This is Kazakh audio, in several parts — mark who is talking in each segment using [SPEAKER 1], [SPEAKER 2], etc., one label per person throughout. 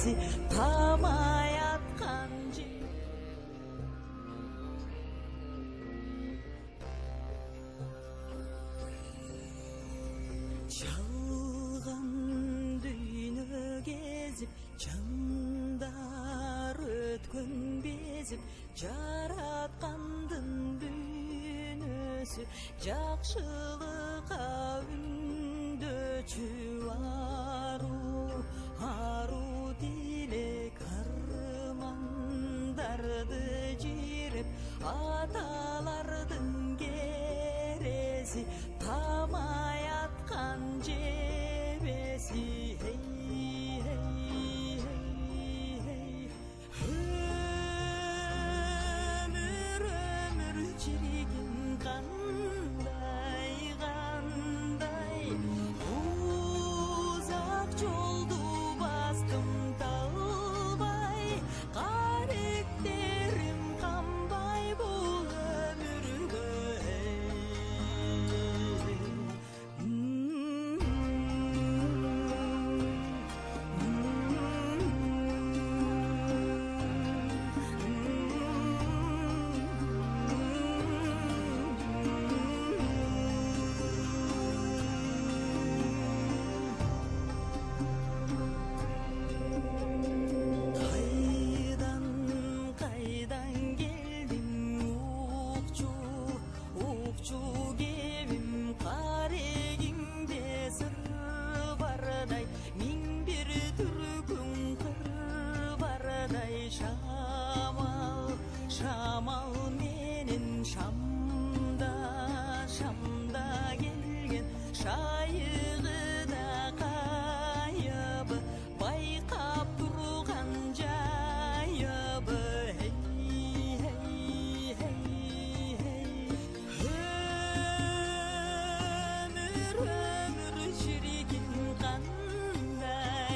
[SPEAKER 1] nefesi tamay atkan çalgan düğünü gezip canдар ötkön bezip jaratkandын büyünösü jakşılığa ündöçü aru dilek armandardı jirep atalardın geresi tamay atkan jebesi hey hey hey ömür çirkin kanday uzak joldu bastım talbay karakterim kanbay bu ömürgө Şamal menin şamda gelgen şayığı da kayıbı bayqap turgan jayıbı hey hey hey hey ömür çirkin kanday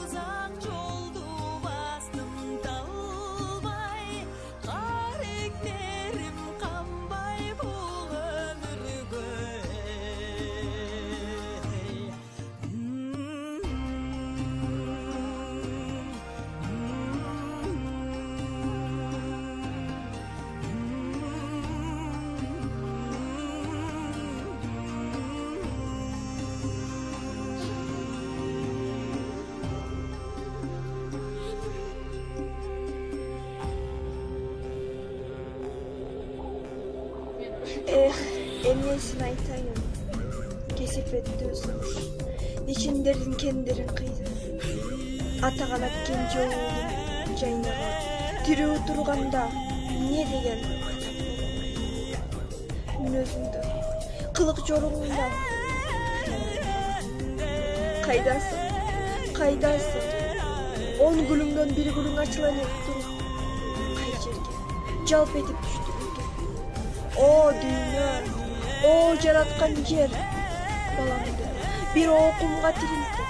[SPEAKER 1] uzak joldu bastım talbay karakterim kanbay bu ömürgө
[SPEAKER 2] Emniyesini aytayım. Kesip etti ısınmış. Niçinderin kendilerin kıydı. Ataganat kenji oğlum jaynaga. Tiri oturganda ne degen özümdü. Kılık jorugunda. Kaydasın. 10 gülüngden bir gülüng açılan ettim. Kay jerge. Jalp etip düştü. O dünya, o jaratkan jer balamды bir okумга тирилтип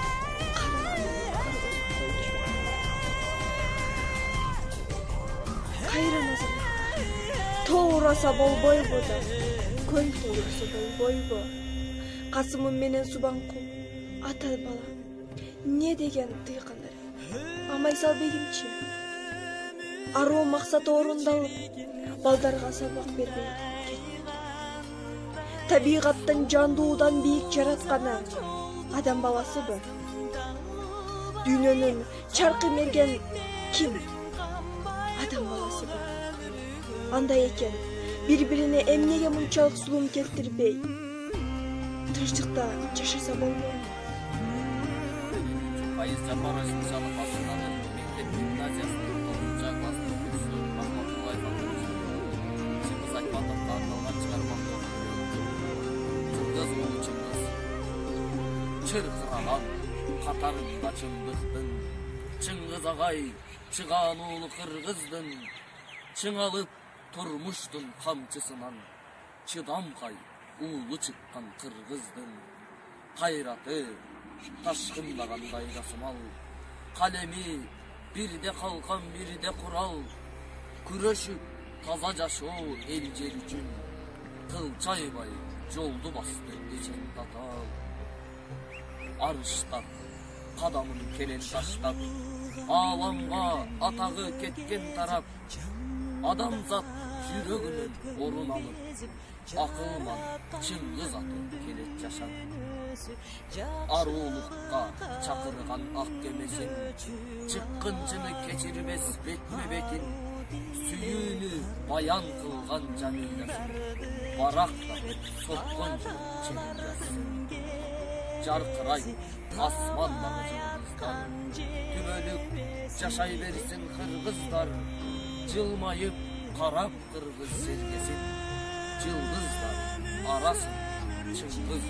[SPEAKER 2] кайранасың тоораса болбойбу да көл тоорусу болбойбу Касымым менен Субанкул ата бала не деген тыйкандар Амайсал бегимчи аруу максат орундалып балдарга сабак бербей табигаттын жандуудан бийик жаратканы адам баласыбы дүйнөнүн чаркы мерген ким адам баласыбы андай экен бири-бирине эмнеге мынчалык зулум келтирбей тынчтыкта жашаса болбойбу
[SPEAKER 3] Çırqıralan qatarında çımdıqdın Çыңгыз агай чыган уулу кыргыздын чыңалып турмуштун камчысынан чыдамкай уулу чыккан кыргыздын кайраты ташкындагандай жасымал калеми бирде калкан бирде курал күрөшүп таза жашоо эл жер үчүн кылчайбай жолду басты эчен татал arıştap, kadamın kelen taştap, alamga atağı ketken tarap, adamzat жүрөгүнөн орун алып, акылман Чыңгыз аты келет жашап. Аруулукка чакырган ак кемесин, чыккынчыны кечирбес бетме бетин, сүйүүнү баян кылган жамилдасын, барактап соткон чеңгиздасын. Жаркырай асмандагы жылдыздар, түбөлүк жашай берсин кыргыздар, жылмайып карап кыргыз сергесин, жылдыздар арасын Чыңгыз